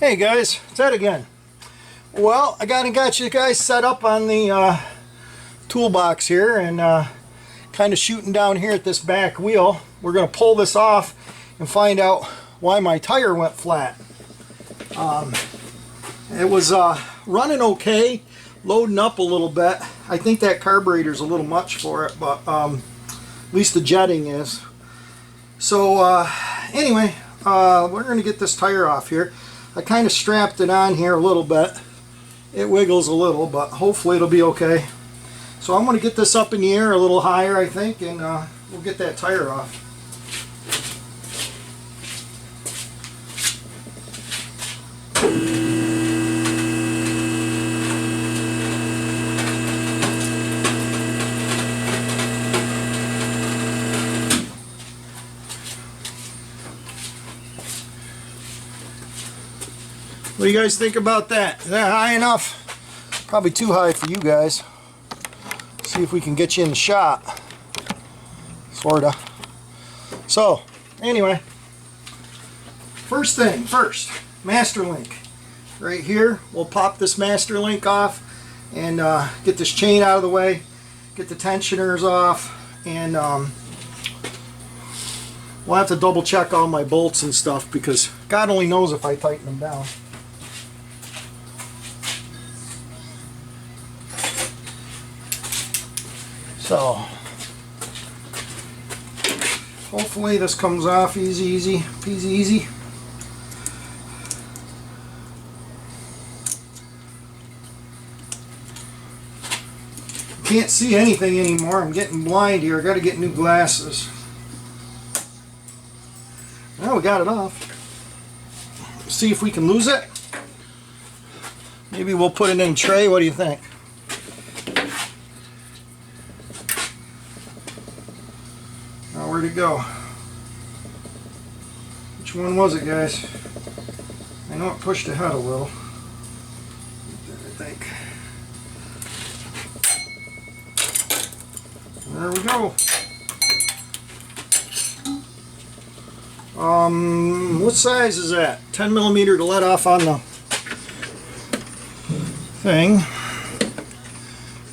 Hey guys, it's Ed again. Well, I got you guys set up on the toolbox here and kind of shooting down here at this back wheel. We're going to pull this off and find out why my tire went flat. It was running okay, loading up a little bit. I think that carburetor's a little much for it, but at least the jetting is. So anyway, we're going to get this tire off here. I kind of strapped it on here a little bit. It wiggles a little, but hopefully it'll be okay. So I'm going to get this up in the air a little higher, I think, and we'll get that tire off. What do you guys think about that? Is that high enough? Probably too high for you guys. See if we can get you in the shot. Sorta. So, anyway. First thing first. Master link. Right here. We'll pop this master link off and get this chain out of the way. Get the tensioners off. And we'll have to double check all my bolts and stuff because God only knows if I tighten them down. So, hopefully this comes off easy peasy. Can't see anything anymore. I'm getting blind here. I got to get new glasses. Well, we got it off. See if we can lose it. Maybe we'll put it in a tray. What do you think? Where'd it go? Which one was it, guys? I know it pushed ahead a little. I think. There we go. What size is that? 10 millimeter to let off on the thing.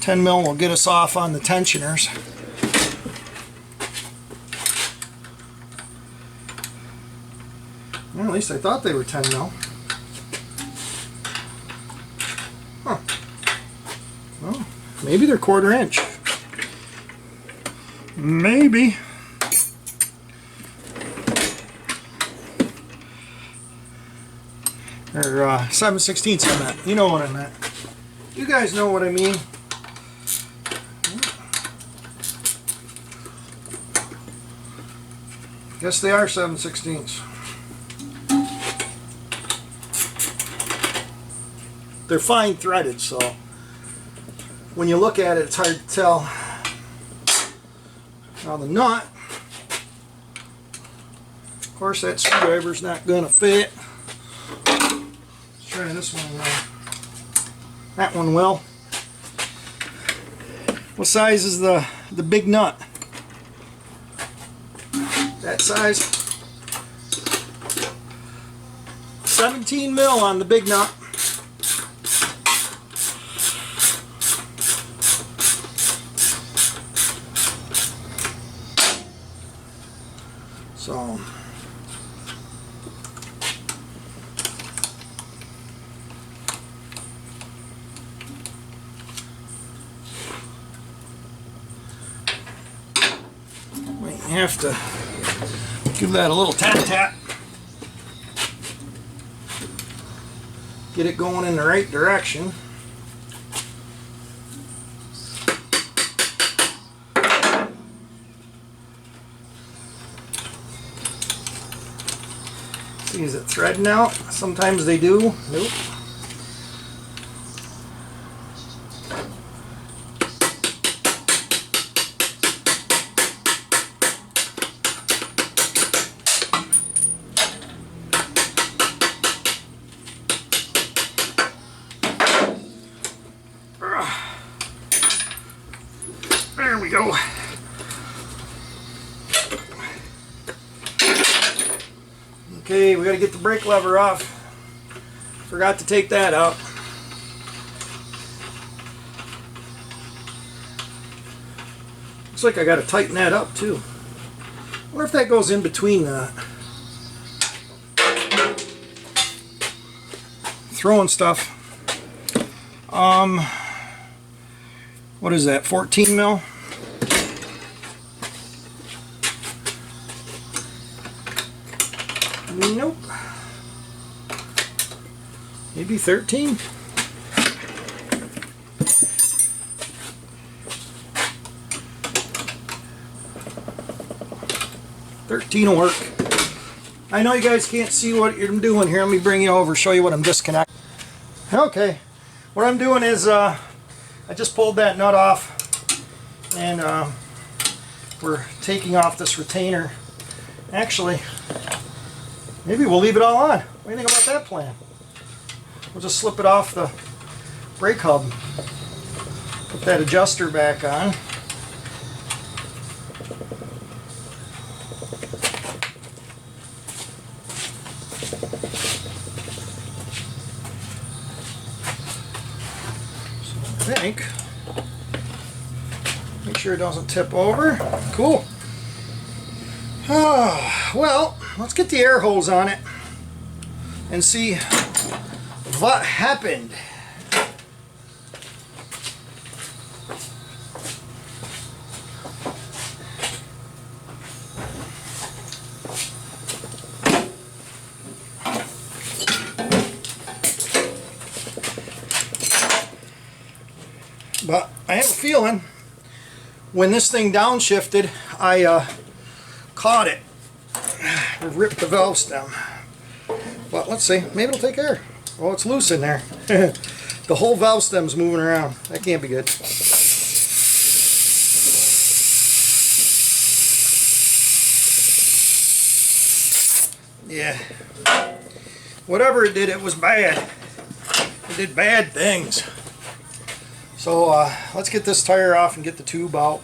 10 mil will get us off on the tensioners. Well, at least I thought they were 10 mil. Huh. Well, maybe they're 1/4 inch. Maybe. Or 7/16 I meant. You know what I meant. You guys know what I mean. Guess they are 7/16. They're fine threaded, so when you look at it, it's hard to tell. Now the nut, of course, that screwdriver's not going to fit. Let's try this one. That one will. What size is the big nut? That size. 17 mil on the big nut. So, might have to give that a little tap. Get it going in the right direction. See, is it threading out? Sometimes they do. Nope. There we go. Okay, we got to get the brake lever off. Forgot to take that out. Looks like I got to tighten that up too. I wonder if that goes in between that. Throwing stuff. What is that? 14 mil? Nope. Maybe 13? Will work. I know you guys can't see what you're doing here. Let me bring you over, show you what I'm disconnecting. Okay, what I'm doing is I just pulled that nut off, and we're taking off this retainer. Actually, maybe we'll leave it all on. What do you think about that plan? We'll just slip it off the brake hub. Put that adjuster back on. So I think, make sure it doesn't tip over. Cool. Oh, well, let's get the air hose on it and see what happened. But I have a feeling when this thing downshifted, I caught it. Ripped the valve stem. But let's see, maybe it'll take air. Oh, it's loose in there. The whole valve stem's moving around. That can't be good. Yeah. Whatever it did, it was bad. It did bad things. So let's get this tire off and get the tube out.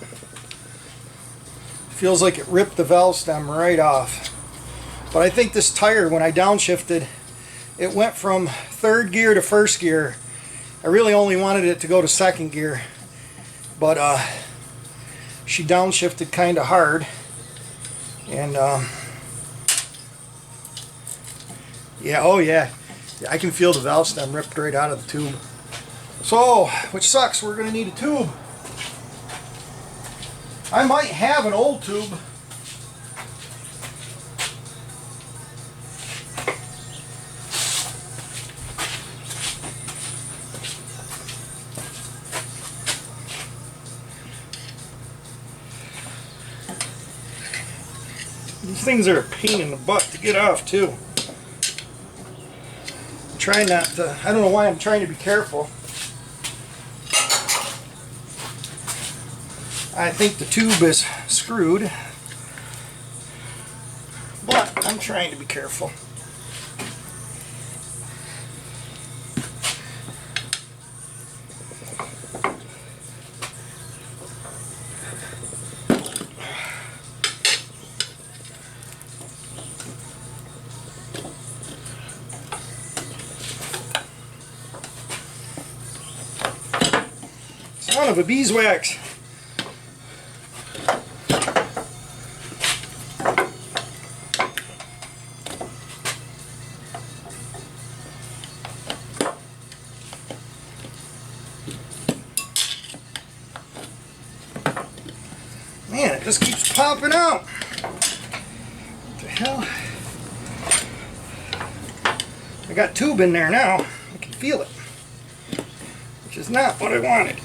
Feels like it ripped the valve stem right off. But I think this tire, when I downshifted, it went from third gear to first gear. I really only wanted it to go to second gear, but she downshifted kind of hard, and yeah, oh yeah, I can feel the valve stem ripped right out of the tube. So, which sucks, we're going to need a tube. I might have an old tube. These things are a pain in the butt to get off too. I'm trying not to, I don't know why I'm trying to be careful. I think the tube is screwed, but I'm trying to be careful. Son of a beeswax. Man, it just keeps popping out. What the hell? I got tube in there now. I can feel it. Which is not what I wanted.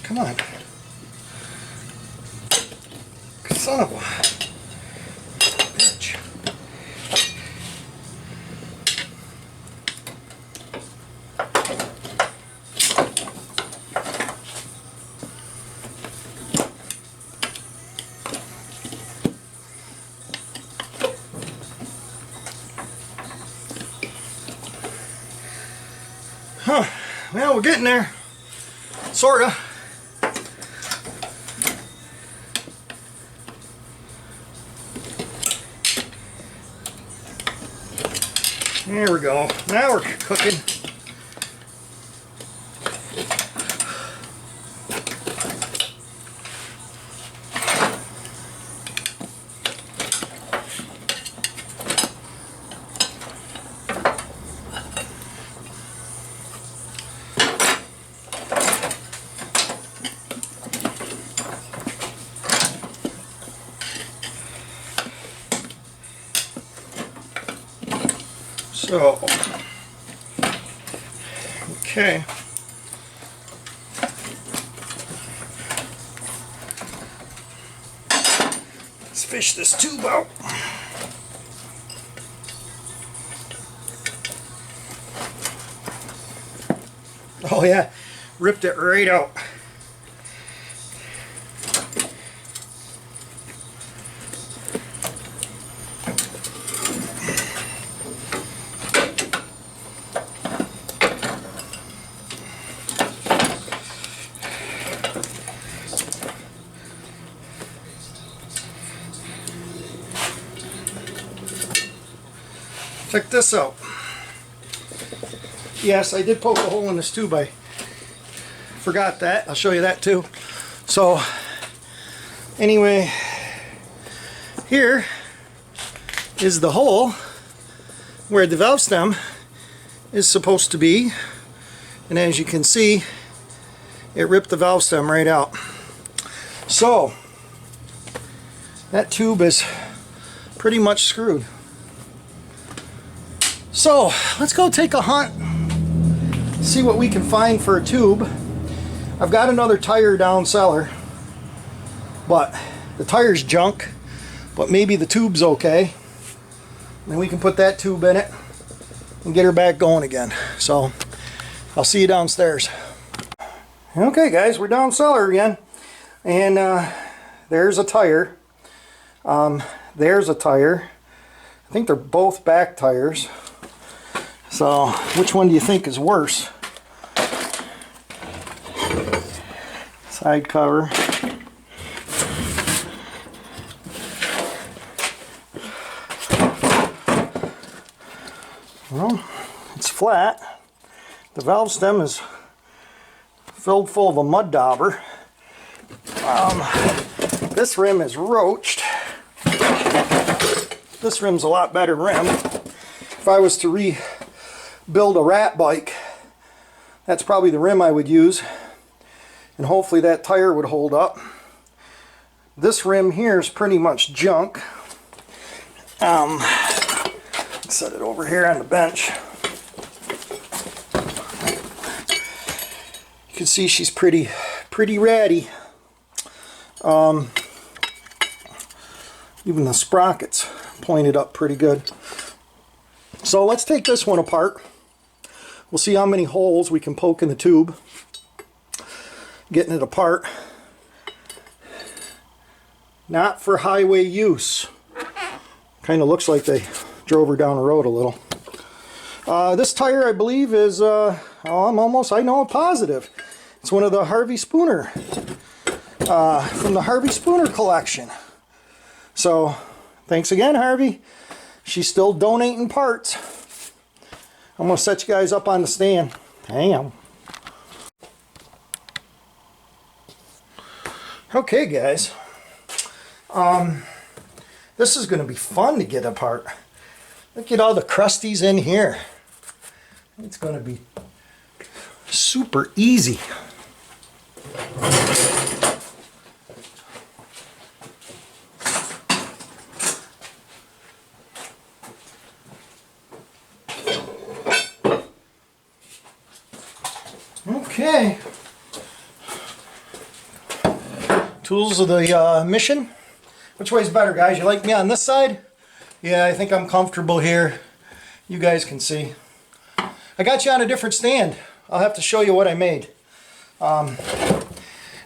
Come on. Son of a bitch. Huh. Well, we're getting there. Sorta. There we go. Now we're cooking. So, okay. Let's fish this tube out. Oh yeah, ripped it right out. Check this out. Yes, I did poke a hole in this tube. I forgot that. I'll show you that too. So, anyway, here is the hole where the valve stem is supposed to be. And as you can see, it ripped the valve stem right out. So, that tube is pretty much screwed. So let's go take a hunt, see what we can find for a tube. I've got another tire down cellar, but the tire's junk, but maybe the tube's okay. Then we can put that tube in it and get her back going again. So I'll see you downstairs. Okay guys, we're down cellar again, and there's a tire. There's a tire. I think they're both back tires. So, which one do you think is worse? Side cover. Well, it's flat. The valve stem is filled full of a mud dauber. This rim is roached. This rim's a lot better rim. If I was to rebuild a rat bike, that's probably the rim I would use, and hopefully that tire would hold up. This rim here is pretty much junk. Set it over here on the bench. You can see she's pretty ratty. Even the sprockets pointed up pretty good. So let's take this one apart. We'll see how many holes we can poke in the tube, getting it apart. Not for highway use. Kind of looks like they drove her down the road a little. This tire, I believe, is, I know positive. It's one of the Harvey Spooner, from the Harvey Spooner collection. So, thanks again, Harvey. She's still donating parts. I'm going to set you guys up on the stand. Hang on. Okay, guys. This is going to be fun to get apart. Look at all the crusties in here. It's going to be super easy. Okay. Tools of the mission. Which way is better, guys? You like me on this side? Yeah, I think I'm comfortable here. You guys can see. I got you on a different stand. I'll have to show you what I made.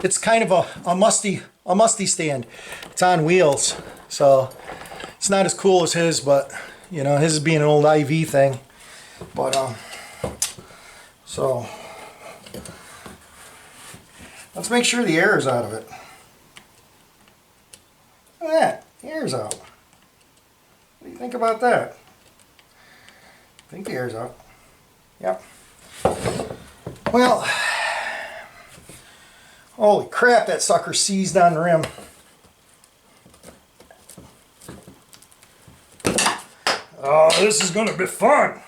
It's kind of a musty stand. It's on wheels, so it's not as cool as his, but you know, his is being an old IV thing. But so let's make sure the air is out of it. Look at that, the air's out. What do you think about that? think the air's out. Yep. Well, holy crap, that sucker seized on the rim. Oh, this is going to be fun.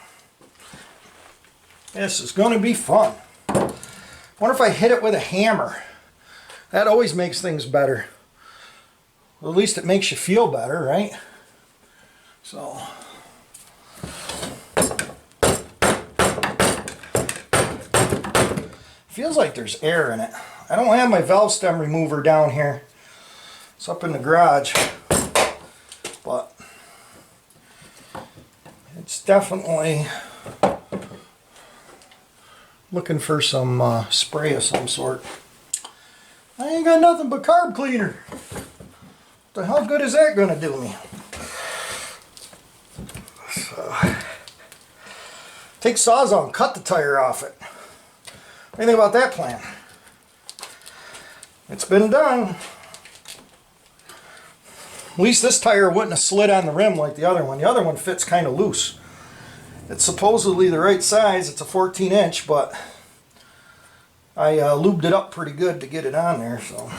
This is going to be fun. Wonder if I hit it with a hammer. That always makes things better. Well, at least it makes you feel better, right? So. Feels like there's air in it. I don't have my valve stem remover down here. It's up in the garage. But it's definitely looking for some spray of some sort. I ain't got nothing but carb cleaner. What the hell good is that going to do me? So, take Sawzall and cut the tire off it. What do you think about that plan? It's been done. At least this tire wouldn't have slid on the rim like the other one. The other one fits kind of loose. It's supposedly the right size. It's a 14-inch, but I lubed it up pretty good to get it on there. So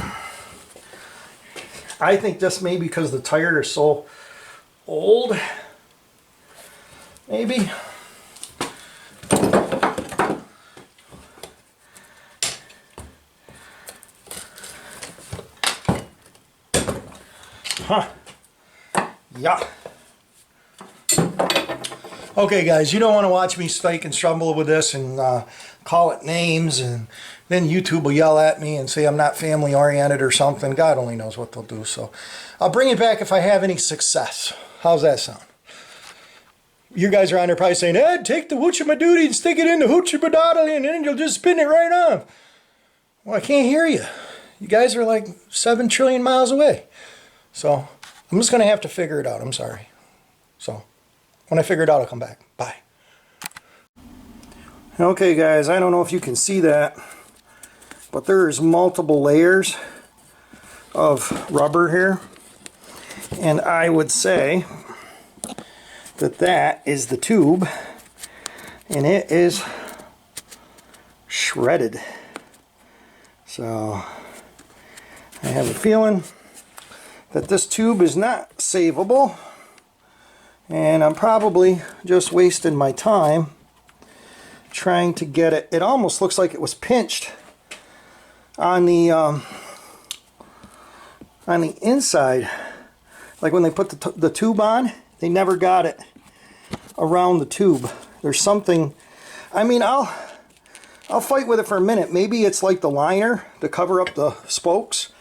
I think this may be because the tire is so old. Maybe. Huh. Yeah. Okay guys, you don't want to watch me stake and stumble with this and call it names, and then YouTube will yell at me and say I'm not family oriented or something. God only knows what they'll do. So I'll bring it back if I have any success. How's that sound? You guys are on there probably saying, Ed, take the Woochamadoodie and stick it in the Hoochie and then you'll just spin it right off. Well, I can't hear you. You guys are like 7 trillion miles away. So I'm just going to have to figure it out. I'm sorry. So when I figure it out, I'll come back. Bye. Okay guys, I don't know if you can see that, but there's multiple layers of rubber here. And I would say that that is the tube, and it is shredded. So I have a feeling that this tube is not savable, and I'm probably just wasting my time trying to get it. It almost looks like it was pinched on the inside, like when they put the tube on, they never got it around the tube. There's something, I mean, I'll fight with it for a minute. Maybe it's like the liner to cover up the spokes.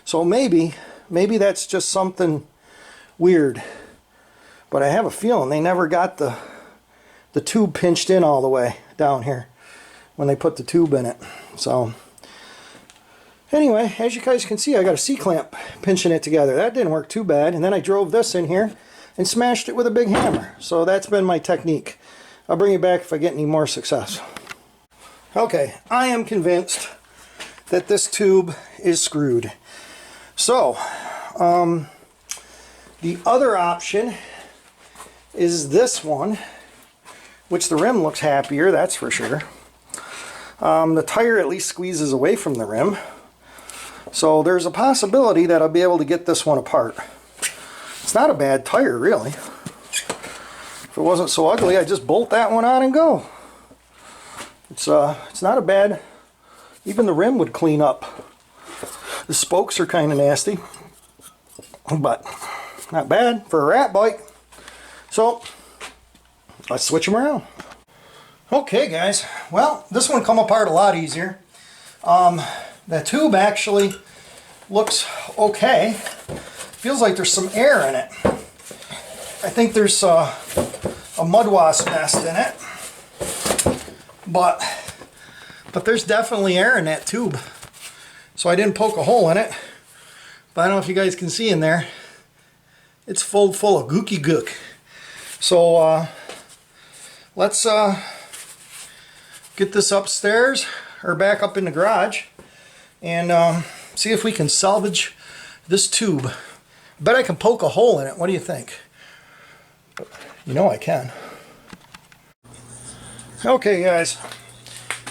So maybe that's just something weird. But I have a feeling they never got the tube pinched in all the way down here when they put the tube in it. So anyway, as you guys can see, I got a C-clamp pinching it together. That didn't work too bad. And then I drove this in here and smashed it with a big hammer. So that's been my technique. I'll bring you back if I get any more success. Okay, I am convinced that this tube is screwed. So, the other option is this one, which the rim looks happier, that's for sure. The tire at least squeezes away from the rim. So there's a possibility that I'll be able to get this one apart. It's not a bad tire, really. If it wasn't so ugly, I'd just bolt that one on and go. It's not a bad, even the rim would clean up. The spokes are kind of nasty, but not bad for a rat bike. So let's switch them around. Okay guys, well, this one come apart a lot easier. The tube actually looks okay. Feels like there's some air in it. I think there's a mud wasp nest in it, but there's definitely air in that tube. So I didn't poke a hole in it, but I don't know if you guys can see in there. It's full of gooky gook. So let's get this upstairs or back up in the garage and see if we can salvage this tube. I bet I can poke a hole in it. What do you think? You know I can. Okay guys,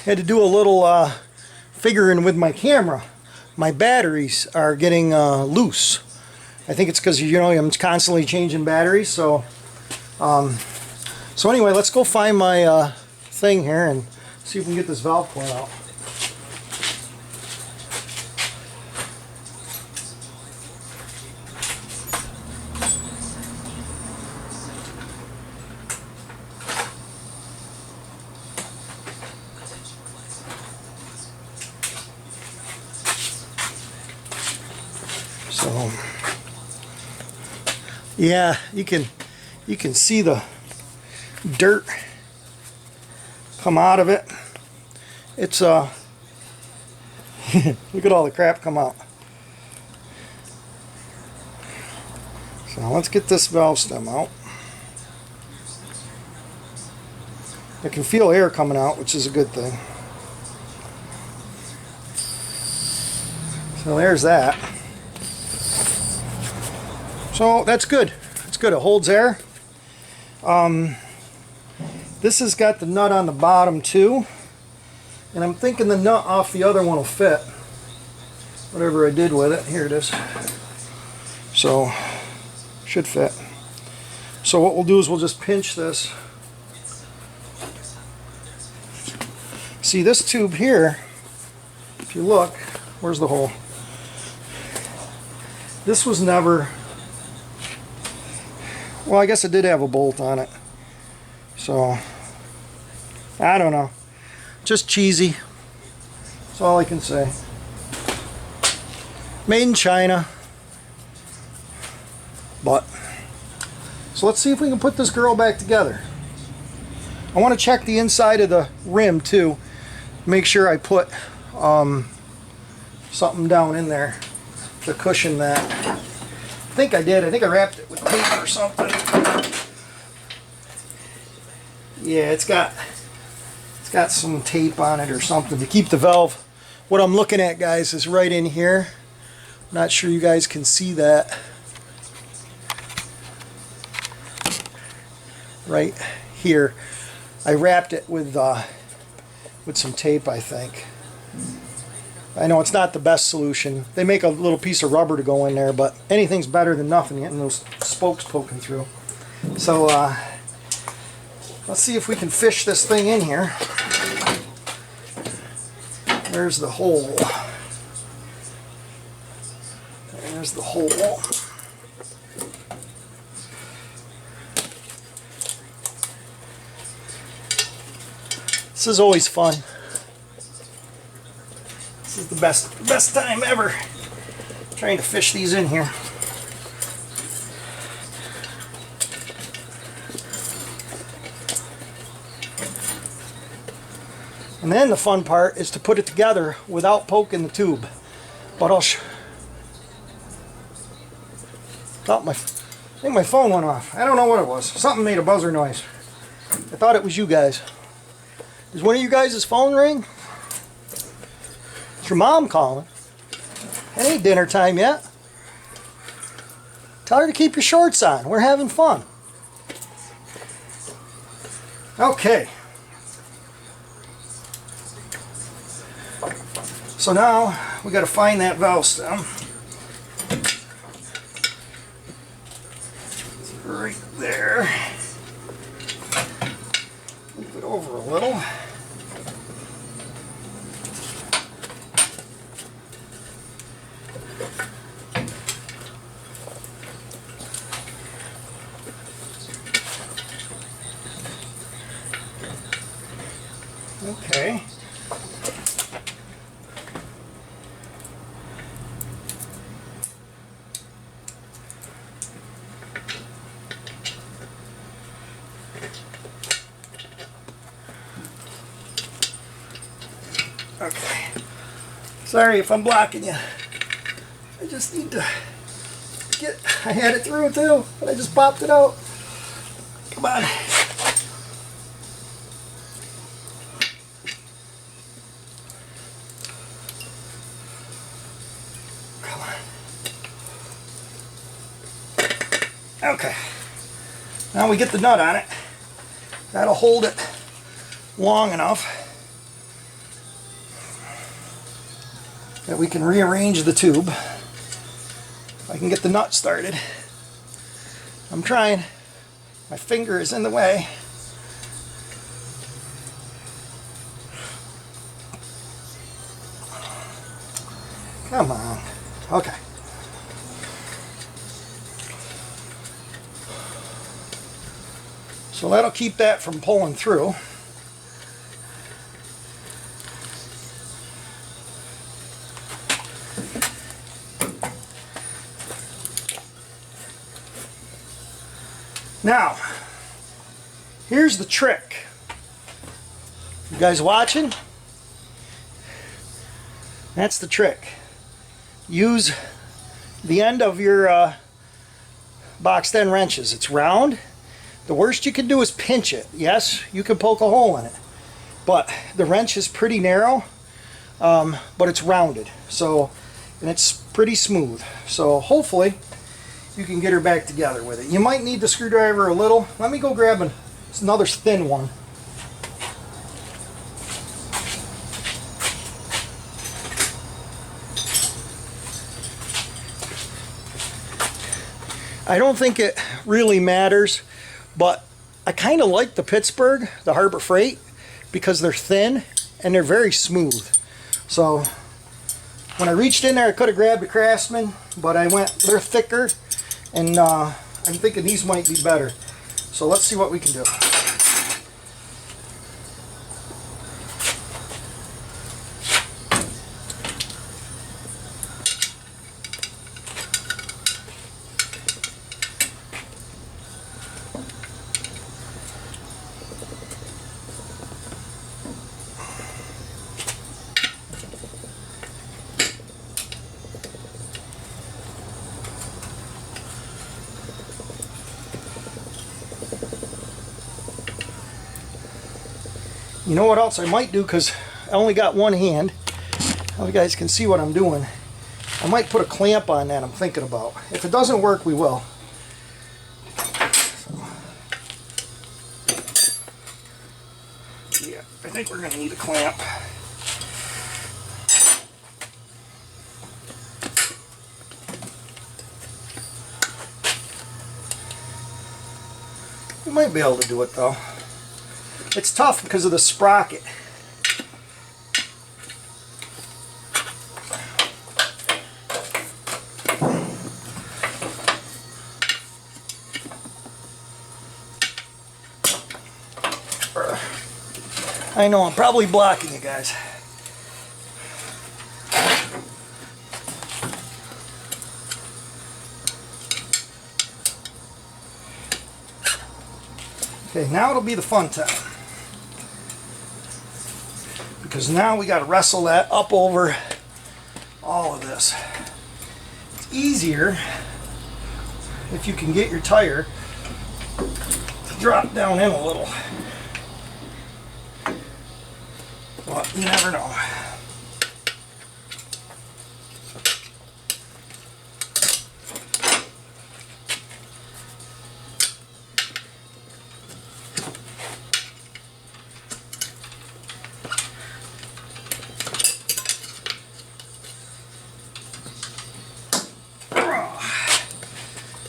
had to do a little figuring with my camera. My batteries are getting loose. I think it's because, you know, I'm constantly changing batteries. So anyway, let's go find my thing here and see if we can get this valve point out. So yeah, you can see the dirt come out of it. It's look at all the crap come out. So let's get this valve stem out. I can feel air coming out, which is a good thing. So there's that. So that's good. It's good. It holds air. This has got the nut on the bottom too, and I'm thinking the nut off the other one will fit. Whatever I did with it, here it is. So should fit. So what we'll do is we'll just pinch this. See this tube here, if you look, where's the hole? This was never, well, I guess it did have a bolt on it. So I don't know. Just cheesy. That's all I can say. Made in China. But so let's see if we can put this girl back together. I want to check the inside of the rim too. Make sure I put something down in there to cushion that. I think I did. I think I wrapped it with tape or something. Yeah, it's got some tape on it or something to keep the valve. What I'm looking at, guys, is right in here. Not sure you guys can see that. Right here. I wrapped it with some tape, I think. I know it's not the best solution. They make a little piece of rubber to go in there, but anything's better than nothing, getting those spokes poking through. So let's see if we can fish this thing in here. There's the hole. There's the hole. This is always fun. This is the best time ever trying to fish these in here. And then the fun part is to put it together without poking the tube. But I think my phone went off. I don't know what it was. Something made a buzzer noise. I thought it was you guys. Does one of you guys' phone ring? It's your mom calling. It ain't dinner time yet. Tell her to keep your shorts on. We're having fun. Okay. So now we got to find that valve stem. It's right there. Move it over a little. Okay. Okay. Sorry if I'm blocking you. I just need to get, I had it through too, but I just popped it out. Come on. Come on. Okay. Now we get the nut on it. That'll hold it long enough that we can rearrange the tube. If I can get the nut started. I'm trying. My finger is in the way. Come on. Okay. So that'll keep that from pulling through. Now, here's the trick. You guys watching? That's the trick. Use the end of your box end wrenches. It's round. The worst you can do is pinch it. Yes, you can poke a hole in it, but the wrench is pretty narrow, but it's rounded, so, and it's pretty smooth. So hopefully you can get her back together with it. You might need the screwdriver a little. Let me go grab another thin one. I don't think it really matters, but I kind of like the Pittsburgh, the Harbor Freight, because they're thin and they're very smooth. So when I reached in there, I could have grabbed a Craftsman, but they're thicker, and I'm thinking these might be better. So let's see what we can do. You know what else I might do, because I only got one hand. Now you guys can see what I'm doing. I might put a clamp on that, I'm thinking about. If it doesn't work, we will. So, yeah, I think we're going to need a clamp. We might be able to do it though. It's tough because of the sprocket. I know, I'm probably blocking you guys. Okay, now it'll be the fun time. Because now we got to wrestle that up over all of this. It's easier if you can get your tire to drop down in a little. But you never know.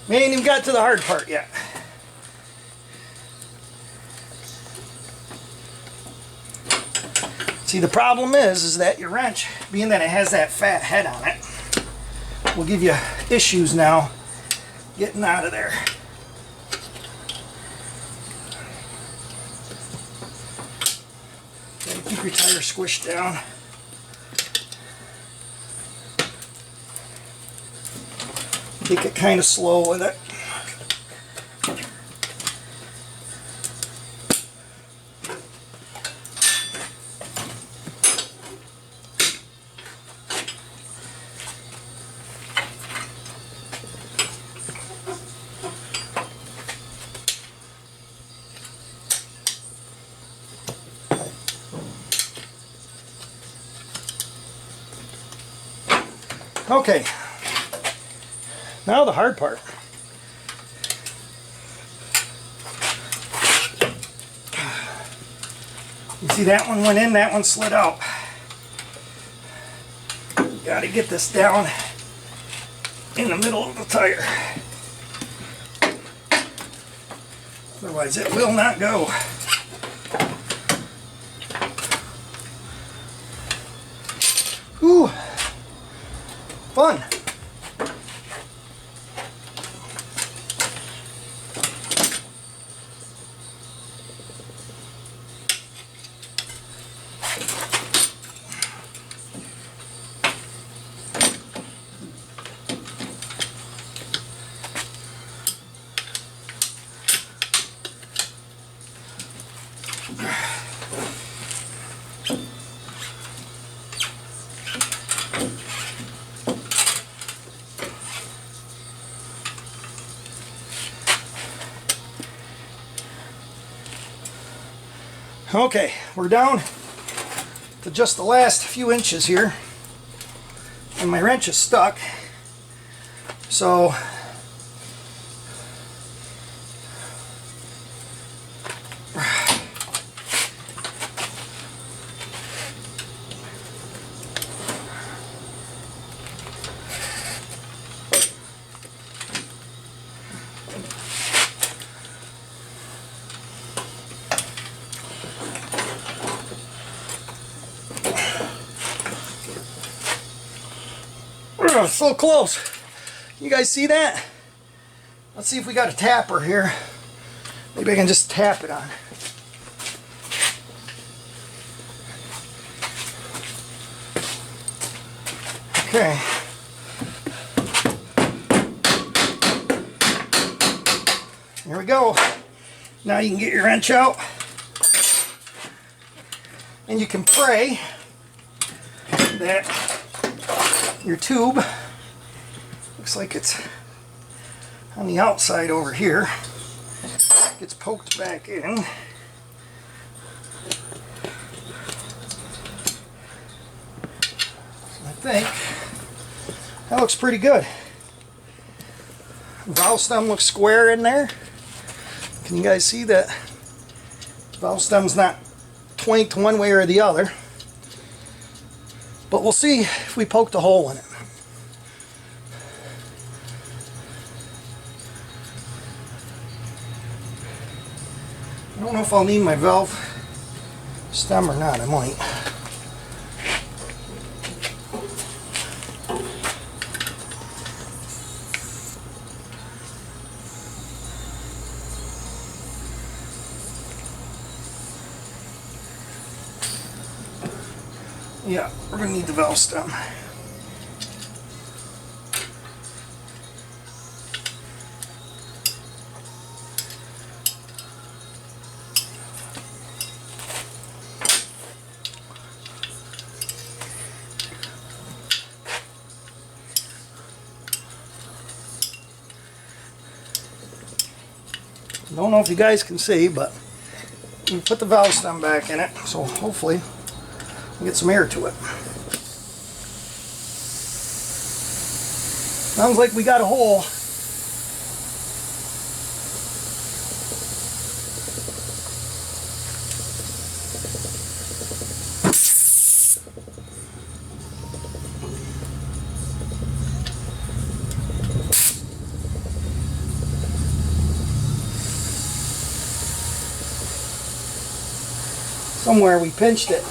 We ain't even got to the hard part yet. See, the problem is that your wrench, being that it has that fat head on it, will give you issues now getting out of there. Okay, keep your tire squished down. Take it kind of slow with it. Okay. Now the hard part. See, that one went in, that one slid out. Got to get this down in the middle of the tire. Otherwise it will not go. Whew. Fun. Okay, we're down to just the last few inches here, and my wrench is stuck, so so close. You guys see that? Let's see if we got a tapper here. Maybe I can just tap it on. Okay. Here we go. Now you can get your wrench out, and you can pray that your tube, looks like it's on the outside over here, gets poked back in. I think that looks pretty good. Valve stem looks square in there. Can you guys see that? Valve stem's not twinked one way or the other. But we'll see if we poked a hole in it. I don't know if I'll need my valve stem or not. I might. Yeah, we're going to need the valve stem. Don't know if you guys can see, but we put the valve stem back in it, so hopefully get some air to it. Sounds like we got a hole. Somewhere we pinched it.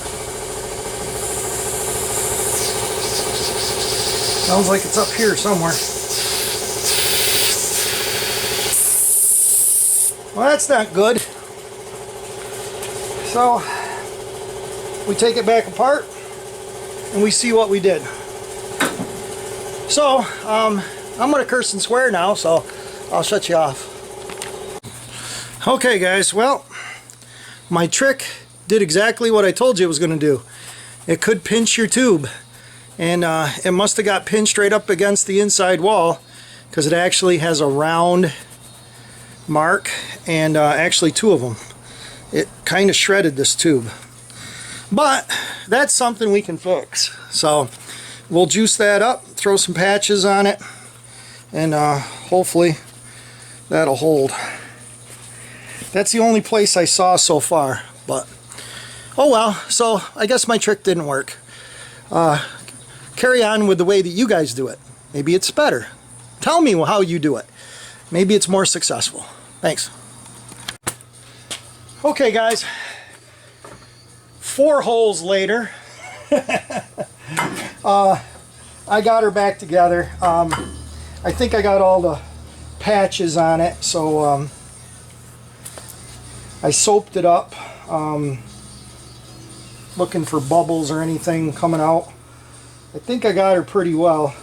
Sounds like it's up here somewhere. Well, that's not good. So we take it back apart and we see what we did. So I'm going to curse and swear now, so I'll shut you off. Okay guys, well, my trick did exactly what I told you it was going to do. It could pinch your tube. And it must have got pinched right up against the inside wall, because it actually has a round mark, and actually two of them. It kind of shredded this tube. But that's something we can fix. So we'll juice that up, throw some patches on it, and hopefully that'll hold. That's the only place I saw so far, but Oh well, so I guess my trick didn't work. Carry on with the way that you guys do it. Maybe it's better. Tell me how you do it. Maybe it's more successful. Thanks. Okay guys, 4 holes later, I got her back together. I think I got all the patches on it, so I soaped it up, looking for bubbles or anything coming out. I think I got her pretty well.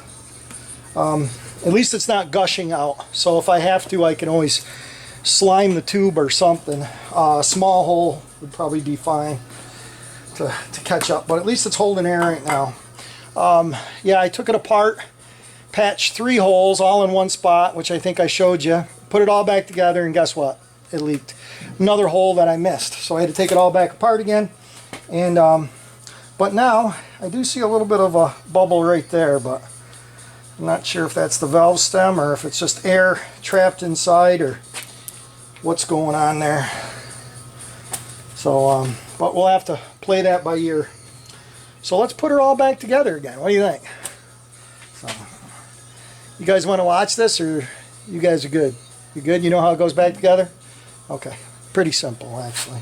At least it's not gushing out, so if I have to, I can always slime the tube or something. A small hole would probably be fine to catch up, but at least it's holding air right now. Yeah, I took it apart, patched 3 holes all in one spot, which I think I showed you. Put it all back together, and guess what? It leaked. Another hole that I missed, so I had to take it all back apart again. And but now I do see a little bit of a bubble right there, but I'm not sure if that's the valve stem or if it's just air trapped inside or what's going on there. So but we'll have to play that by ear. So let's put her all back together again. What do you think? So, you guys want to watch this, or you guys are good? You good? You know how it goes back together? Okay. Pretty simple, actually.